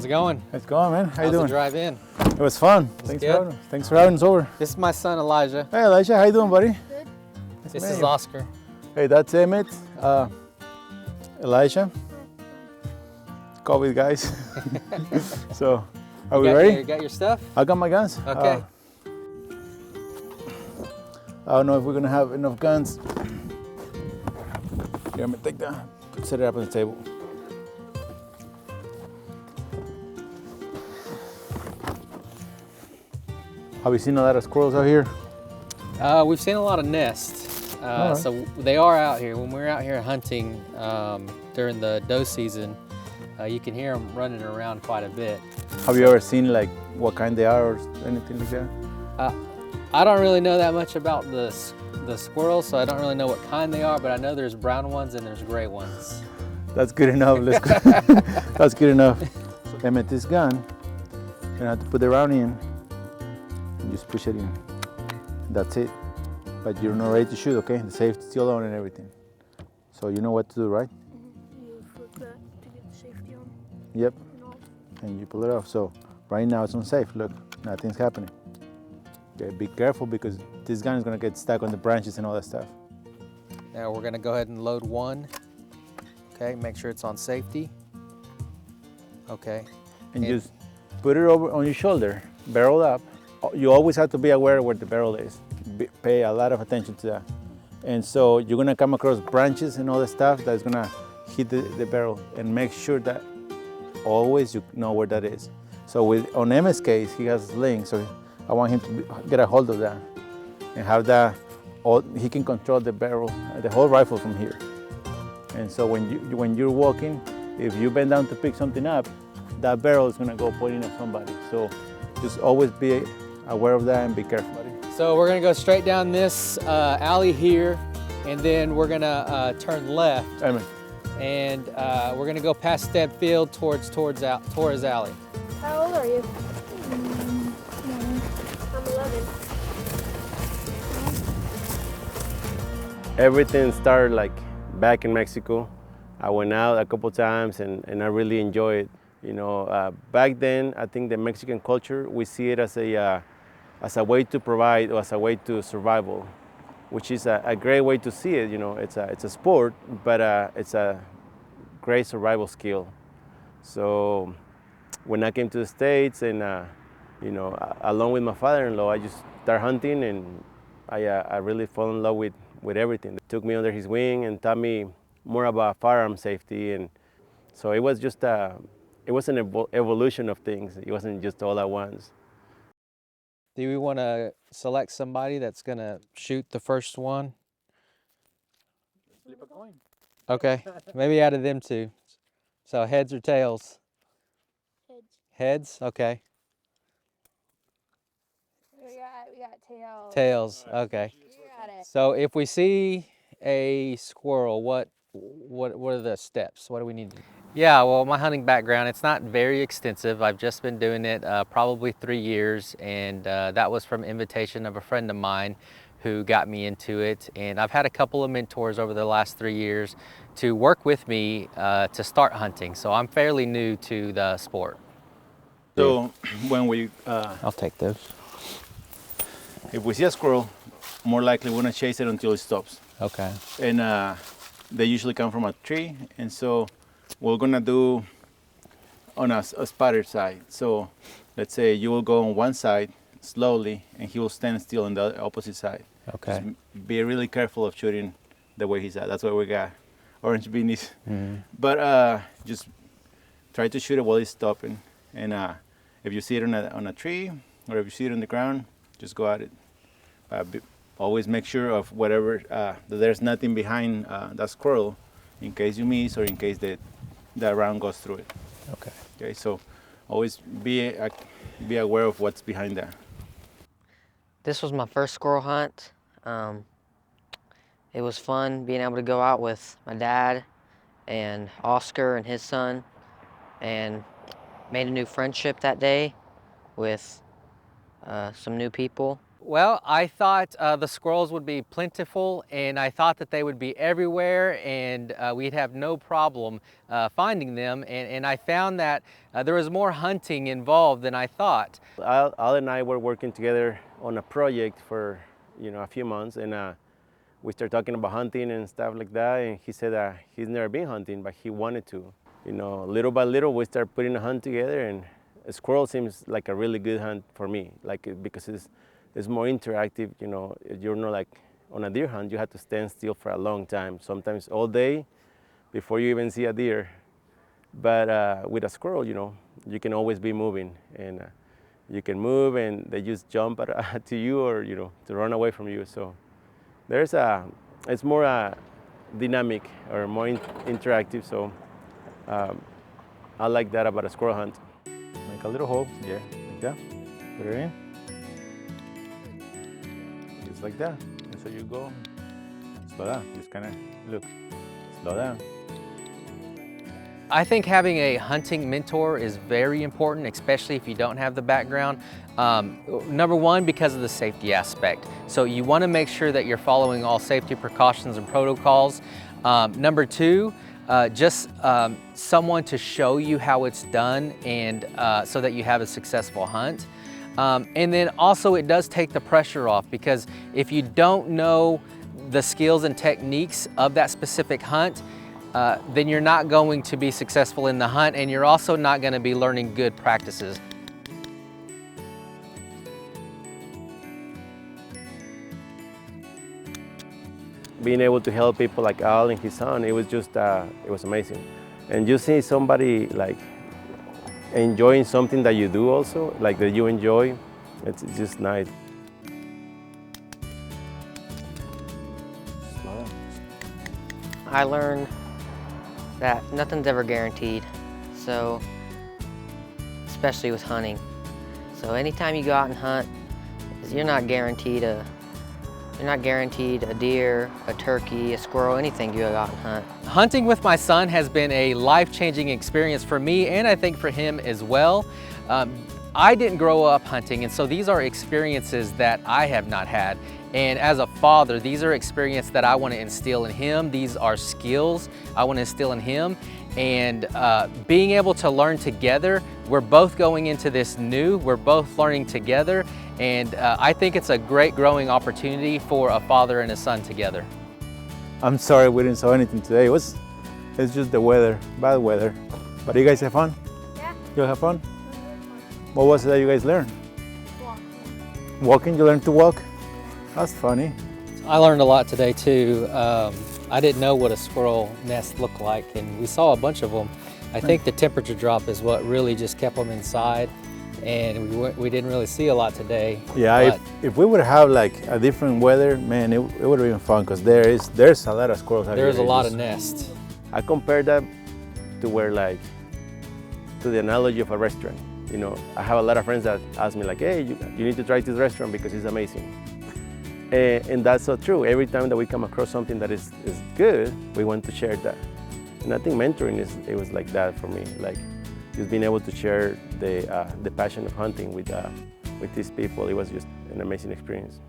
How's it going? It's going, man. How you How's doing? the drive in? It was fun. Thanks for having us over. This is my son Elijah. Hey, Elijah, how you doing, buddy? Good. This is Oscar. Hey, that's Emmett. Elijah. COVID guys. So, are we ready? You got your stuff? I got my guns. Okay. I don't know if we're gonna have enough guns. Here, I'm gonna take that. Set it up on the table. Have you seen a lot of squirrels out here? We've seen a lot of nests. Right. So they are out here. When we're out here hunting during the doe season, you can hear them running around quite a bit. Have you ever seen like what kind they are or anything like that? I don't really know that much about the squirrels, so I don't really know what kind they are, but I know there's brown ones and there's gray ones. That's good enough. Let's go. That's good enough. Emmett, this gun, you're gonna have to put the round in and just push it in. That's it. But you're not ready to shoot, okay? The safety's still on and everything. So you know what to do, right? You flip that to get the safety on. Yep. No. And you pull it off. So right now it's unsafe. Look, nothing's happening. Okay, be careful because this gun is gonna get stuck on the branches and all that stuff. Now we're gonna go ahead and load one. Okay, make sure it's on safety. Okay. And just put it over on your shoulder, barrel up. You always have to be aware where the barrel is. Pay a lot of attention to that. And so you're gonna come across branches and all the stuff that's gonna hit the barrel, and make sure that always you know where that is. So on Emmett's case, he has a sling, so I want him to get a hold of that and have that, he can control the barrel, the whole rifle from here. And so when you're walking, if you bend down to pick something up, that barrel is gonna go pointing at somebody. So just always be aware of that and be careful. So we're gonna go straight down this alley here, and then we're gonna turn left. Amen. And we're gonna go past Stead Field towards Torres Alley. How old are you? I'm 11. Everything started like back in Mexico. I went out a couple times and I really enjoyed it. You know, back then, I think the Mexican culture, we see it as a way to provide or as a way to survival, which is a great way to see it. You know, it's a sport, but it's a great survival skill. So when I came to the States and, you know, along with my father-in-law, I just started hunting, and I really fell in love with everything. He took me under his wing and taught me more about firearm safety. And so it was just it was an evolution of things. It wasn't just all at once. Do we want to select somebody that's gonna shoot the first one? Flip a coin. Okay, maybe out of them two. So heads or tails? Heads. Heads, okay. We got tails. Tails, okay. You got it. So if we see a squirrel, what are the steps? What do we need to do? Yeah, well, my hunting background, it's not very extensive. I've just been doing it probably 3 years, and that was from invitation of a friend of mine who got me into it. And I've had a couple of mentors over the last 3 years to work with me to start hunting. So I'm fairly new to the sport. So when we, I'll take those. if we see a squirrel, more likely we're gonna chase it until it stops. Okay. And they usually come from a tree, and so we're gonna do on a spotted side. So let's say you will go on one side slowly, and he will stand still on the opposite side. Okay. Just be really careful of shooting the way he's at. That's why we got orange beanies. Mm-hmm. But just try to shoot it while he's stopping. And if you see it on a tree, or if you see it on the ground, just go at it. Always make sure of whatever that there's nothing behind that squirrel, in case you miss or in case that round goes through it. Okay. Okay, so always be aware of what's behind that. This was my first squirrel hunt. It was fun being able to go out with my dad and Oscar and his son, and made a new friendship that day with some new people. Well, I thought the squirrels would be plentiful, and I thought that they would be everywhere, and we'd have no problem finding them. And I found that there was more hunting involved than I thought. Al and I were working together on a project for a few months, and we started talking about hunting and stuff like that. And he said that he's never been hunting, but he wanted to. Little by little, we started putting a hunt together, and a squirrel seems like a really good hunt for me, because it's more interactive. You're not like on a deer hunt. You have to stand still for a long time, sometimes all day, before you even see a deer. But with a squirrel, you can always be moving, and you can move, and they just jump to you, or to run away from you. So it's more dynamic or more interactive. So I like that about a squirrel hunt. Make a little hole, yeah, like that. Put it in. Just like that. And so you go, slow down. Just kind of look, slow down. I think having a hunting mentor is very important, especially if you don't have the background. Number one, because of the safety aspect. So you want to make sure that you're following all safety precautions and protocols. Number two, just someone to show you how it's done, and so that you have a successful hunt. And then also it does take the pressure off, because if you don't know the skills and techniques of that specific hunt, then you're not going to be successful in the hunt, and you're also not going to be learning good practices. Being able to help people like Al and his son, it was just, it was amazing. And you see somebody like enjoying something that you do also, like that you enjoy, it's just nice. Slow down. I learned that nothing's ever guaranteed, so especially with hunting. So anytime you go out and hunt, you're not guaranteed a deer, a turkey, a squirrel, anything you go out and hunt. Hunting with my son has been a life-changing experience for me, and I think for him as well. I didn't grow up hunting, and so these are experiences that I have not had. And as a father, these are experiences that I want to instill in him. These are skills I want to instill in him. And being able to learn together, we're both going into this new, we're both learning together. And I think it's a great growing opportunity for a father and a son together. I'm sorry we didn't saw anything today. It's just the weather, bad weather. But you guys have fun? Yeah. You have fun? What was it that you guys learned? Walking. Walking, you learned to walk? That's funny. I learned a lot today too. I didn't know what a squirrel nest looked like, and we saw a bunch of them. I think the temperature drop is what really just kept them inside, and we didn't really see a lot today. Yeah, if we would have like a different weather, man, it would have been fun, because there's a lot of squirrels out here. There's a lot of nests. I compare that to the analogy of a restaurant. I have a lot of friends that ask me like, hey, you need to try this restaurant because it's amazing. And that's so true. Every time that we come across something that is good, we want to share that. And I think mentoring it was like that for me. Like just being able to share the passion of hunting with these people. It was just an amazing experience.